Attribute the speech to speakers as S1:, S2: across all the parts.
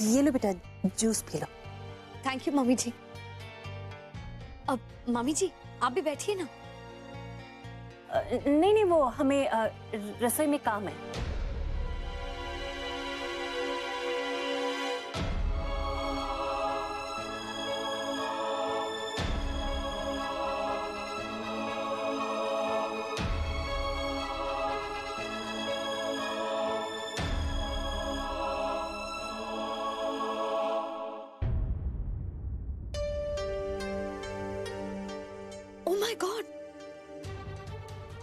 S1: ये लो बेटा, जूस पी लो।
S2: Thank you mummy ji. अब मम्मी जी आप भी बैठिए ना।
S1: नहीं नहीं, वो हमें रसोई में काम है।
S2: ओह माय गॉड,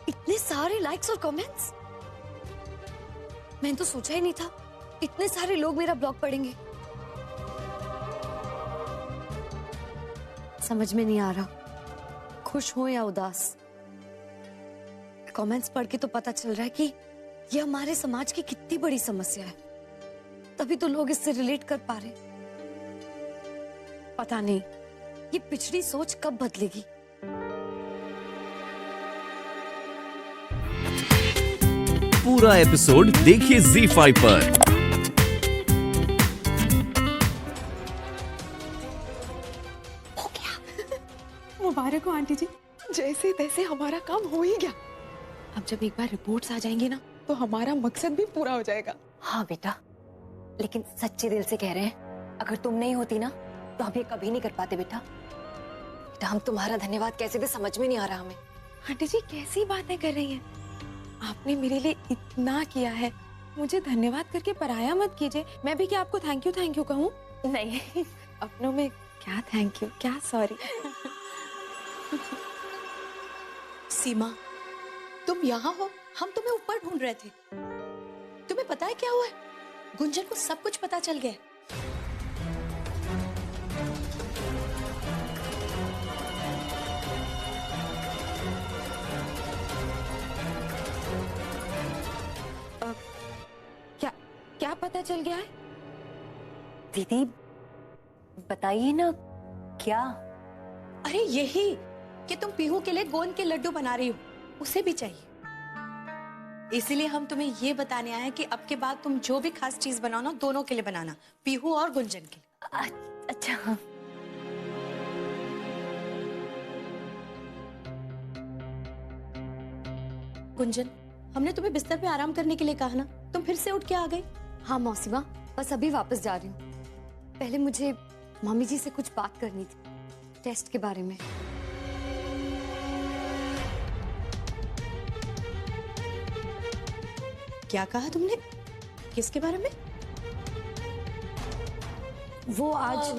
S2: इतने सारे लाइक्स और कमेंट्स। मैंने तो सोचा ही नहीं था इतने सारे लोग मेरा ब्लॉग पढ़ेंगे। समझ में नहीं आ रहा खुश हो या उदास। कमेंट्स पढ़ के तो पता चल रहा है कि यह हमारे समाज की कितनी बड़ी समस्या है, तभी तो लोग इससे रिलेट कर पा रहे। पता नहीं ये पिछड़ी सोच कब बदलेगी।
S3: पूरा एपिसोड देखिए ZEE5 पर।
S2: हो गया।
S4: मुबारक हो आंटी जी, जैसे तैसे हमारा काम हो ही गया। अब जब एक बार रिपोर्ट्स आ जाएंगी ना तो हमारा मकसद भी पूरा हो जाएगा।
S1: हाँ बेटा, लेकिन सच्चे दिल से कह रहे हैं, अगर तुम नहीं होती ना तो हम ये कभी नहीं कर पाते बेटा। बेटा हम तुम्हारा धन्यवाद कैसे दे समझ में नहीं आ रहा हमें।
S4: आंटी जी कैसी बातें कर रही हैं? आपने मेरे लिए इतना किया है, मुझे धन्यवाद करके पराया मत कीजिए। मैं भी क्या आपको थैंक यू कहूँ?
S1: नहीं,
S4: अपनों में क्या थैंक यू, क्या सॉरी।
S5: सीमा, तुम यहाँ हो, हम तुम्हें ऊपर ढूंढ रहे थे। तुम्हें पता है क्या हुआ है? गुंजन को सब कुछ पता चल गया है।
S4: क्या पता चल गया है?
S1: दीदी बताइए ना क्या।
S5: अरे यही कि तुम पीहू के लिए गोंद के लड्डू बना रही हो, उसे भी चाहिए। इसीलिए हम तुम्हें ये बताने आए हैं कि अब के बाद तुम जो भी खास चीज बनाओ ना, दोनों के लिए बनाना, पीहू और गुंजन के लिए।
S1: अच्छा।
S5: गुंजन, हमने तुम्हें बिस्तर पे आराम करने के लिए कहा ना, तुम फिर से उठ के आ गई।
S2: हाँ मौसीमा, बस अभी वापस जा रही हूँ। पहले मुझे मम्मी जी से कुछ बात करनी थी, टेस्ट के बारे में।
S5: क्या कहा तुमने? किसके बारे में?
S2: वो आज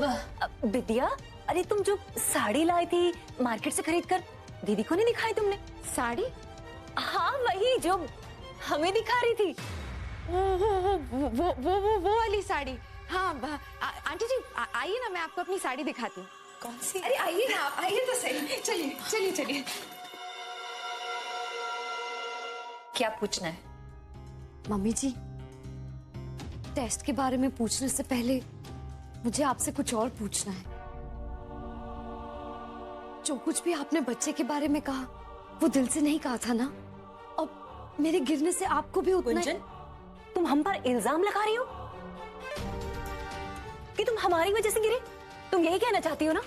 S1: विद्या, अरे तुम जो साड़ी लाई थी मार्केट से खरीद कर, दीदी को नहीं दिखाई तुमने?
S2: साड़ी?
S1: हाँ वही जो हमें दिखा रही थी।
S4: वो वाली साड़ी। हाँ आंटी जी आइए ना, मैं आपको अपनी साड़ी दिखाती हूँ।
S5: कौन सी?
S4: अरे आइए ना, आप आइए तो सही। चलिए चलिए चलिए।
S1: क्या पूछना है?
S2: मम्मी जी, टेस्ट के बारे में पूछने से पहले मुझे आपसे कुछ और पूछना है। जो कुछ भी आपने बच्चे के बारे में कहा वो दिल से नहीं कहा था ना? और मेरे गिरने से आपको भी उतना
S1: गुंजन, तुम हम पर इल्जाम लगा रही हो कि तुम हमारी वजह से गिरे? तुम यही कहना चाहती हो ना?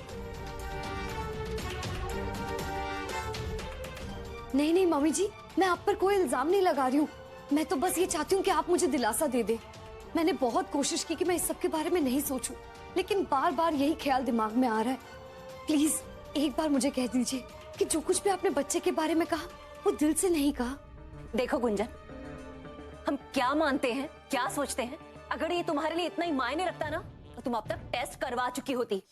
S2: नहीं नहीं मम्मी जी, मैं आप पर कोई इल्जाम नहीं लगा रही हूँ। मैं तो बस ये चाहती हूँ कि आप मुझे दिलासा दे दे। मैंने बहुत कोशिश की कि मैं इस सब के बारे में नहीं सोचूं, लेकिन बार बार यही ख्याल दिमाग में आ रहा है। प्लीज एक बार मुझे कह दीजिए कि जो कुछ भी आपने बच्चे के बारे में कहा वो दिल से नहीं कहा।
S1: देखो गुंजन, हम क्या मानते हैं, क्या सोचते हैं, अगर ये तुम्हारे लिए इतना ही मायने रखता ना तो तुम अब तक टेस्ट करवा चुकी होती।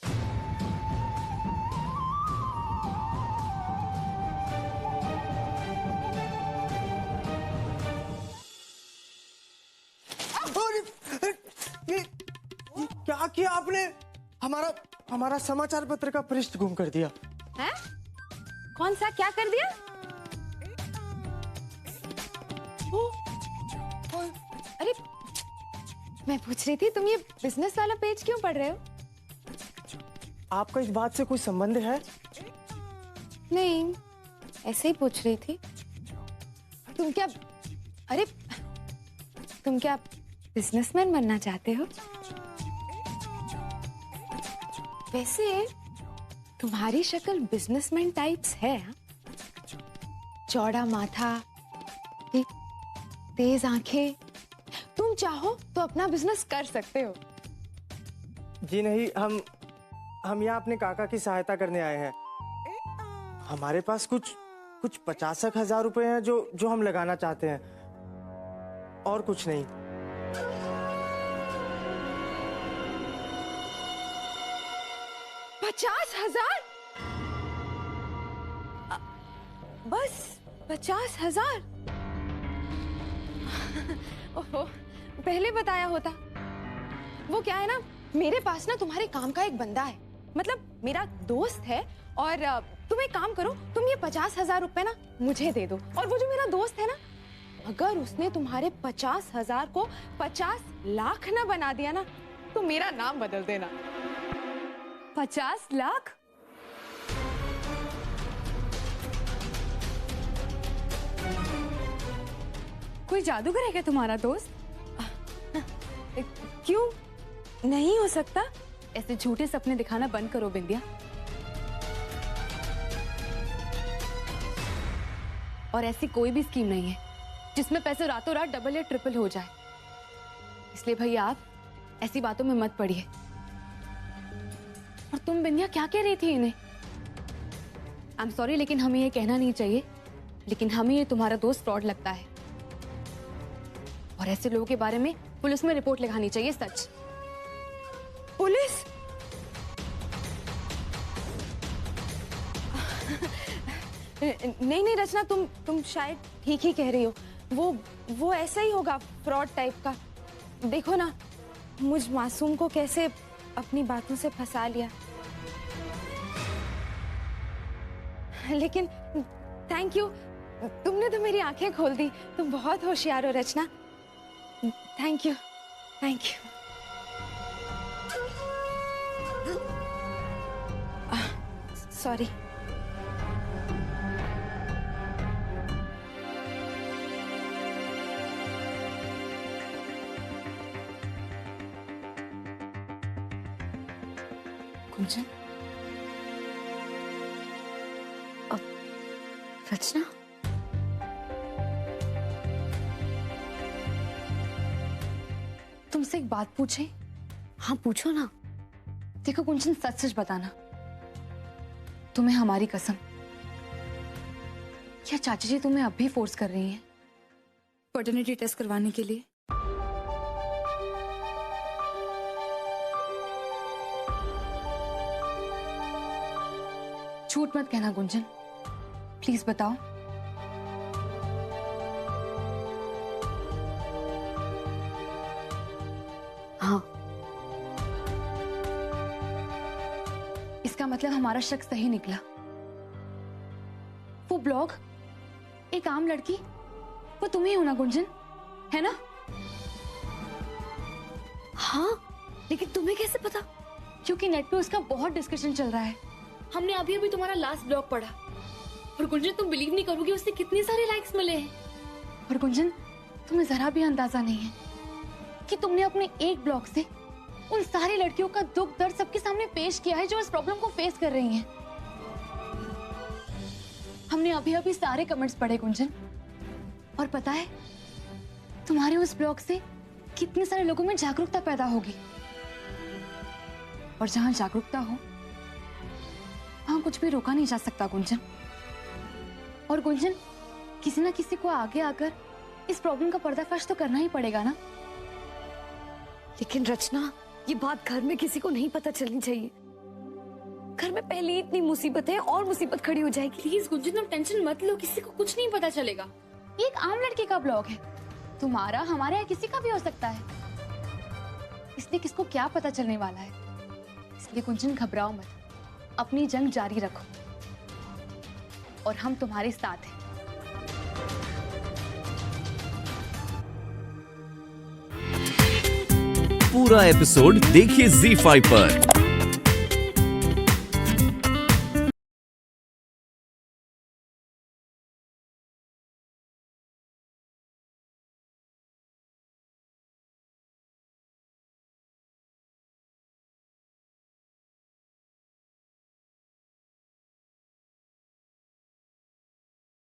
S6: ये क्या किया आपने? हमारा समाचार पत्र का पृष्ठ गुम कर दिया।
S4: हैं? कौन सा क्या कर दिया? अरे मैं पूछ रही थी तुम ये बिजनेस वाला पेज क्यों पढ़ रहे हो?
S6: आपका इस बात से कोई संबंध है?
S4: नहीं, ऐसे ही पूछ रही थी। तुम क्या बिजनेसमैन बनना चाहते हो? वैसे तुम्हारी शक्ल बिजनेसमैन टाइप्स है, हाँ? चौड़ा माथा, तेज आंखें, तुम चाहो तो अपना बिजनेस कर सकते हो।
S6: जी नहीं, हम यहाँ अपने काका की सहायता करने आए हैं। हमारे पास कुछ 50,000 रुपए हैं जो हम लगाना चाहते हैं, और कुछ नहीं।
S4: 50,000? बस 50,000? ओहो, पहले बताया होता। वो क्या है ना, मेरे पास ना तुम्हारे काम का एक बंदा है, मतलब मेरा दोस्त है, और तुम एक काम करो, तुम ये 50,000 रुपए ना मुझे दे दो, और वो जो मेरा दोस्त है ना, अगर उसने तुम्हारे 50,000 को 50 लाख ना बना दिया ना, तो मेरा नाम बदल देना।
S2: 50 लाख? कोई जादूगर है क्या तुम्हारा दोस्त?
S4: क्यों नहीं हो सकता?
S2: ऐसे झूठे सपने दिखाना बंद करो बिंदिया। और ऐसी कोई भी स्कीम नहीं है जिसमें पैसे रातों रात डबल या ट्रिपल हो जाए, इसलिए भैया आप ऐसी बातों में मत पड़िए। और तुम बिंदिया क्या कह रही थी इन्हें? आई एम सॉरी, लेकिन हमें ये कहना नहीं चाहिए, लेकिन हमें ये तुम्हारा दोस्त फ्रॉड लगता है, और ऐसे लोगों के बारे में पुलिस में रिपोर्ट लिखानी चाहिए। सच।
S4: पुलिस? नहीं रचना, तुम शायद ठीक ही कह रही हो। वो ऐसा ही होगा, फ्रॉड टाइप का। देखो ना, मुझ मासूम को कैसे अपनी बातों से फंसा लिया। लेकिन थैंक यू, तुमने तो मेरी आंखें खोल दी। तुम बहुत होशियार हो Rachna. Thank you, thank you. Sorry.
S2: Kunjan, Rachna, तुमसे एक बात पूछे? हाँ पूछो ना। देखो कुंजन, सच सच बताना, तुम्हें हमारी कसम, क्या चाची जी तुम्हें अब भी फोर्स कर रही हैं पैटर्निटी टेस्ट करवाने के लिए? झूठ मत कहना गुंजन, प्लीज बताओ। हाँ, इसका मतलब हमारा शक सही निकला। वो ब्लॉग, एक आम लड़की, वो तुम ही हो ना गुंजन, है ना? हाँ, लेकिन तुम्हें कैसे पता? क्योंकि नेट पे उसका बहुत डिस्कशन चल रहा है। हमने अभी अभी तुम्हारा लास्ट ब्लॉग पढ़ा, और गुंजन तुम बिलीव नहीं करोगी उससे कितने सारे लाइक्स मिले हैं। और गुंजन, तुम्हें जरा भी अंदाजा नहीं है कि तुमने अपने एक ब्लॉग से उन सारी लड़कियों का दुख दर्द सबके सामने पेश किया है जो इस प्रॉब्लम को फेस कर रही हैं। हमने अभी अभी सारे कमेंट्स पढ़े गुंजन, और पता है तुम्हारे उस ब्लॉग से कितने सारे लोगों में जागरूकता पैदा होगी, और जहां जागरूकता हो वहां कुछ भी रोका नहीं जा सकता गुंजन। और गुंजन, किसी ना किसी को आगे आकर इस प्रॉब्लम का पर्दाफाश तो करना ही पड़ेगा ना।
S7: लेकिन रचना, ये बात घर में किसी को नहीं पता चलनी चाहिए। घर में पहले ही इतनी मुसीबत है, और मुसीबत खड़ी हो जाएगी।
S2: प्लीज गुंजन, तुम टेंशन मत लो, किसी को कुछ नहीं पता चलेगा। ये एक आम लड़के का ब्लॉग है, तुम्हारा, हमारा या किसी का भी हो सकता है, इसलिए किसको क्या पता चलने वाला है। इसलिए गुंजन घबराओ मत, अपनी जंग जारी रखो, और हम तुम्हारे साथ हैं।
S3: पूरा एपिसोड देखिए ZEE5 पर।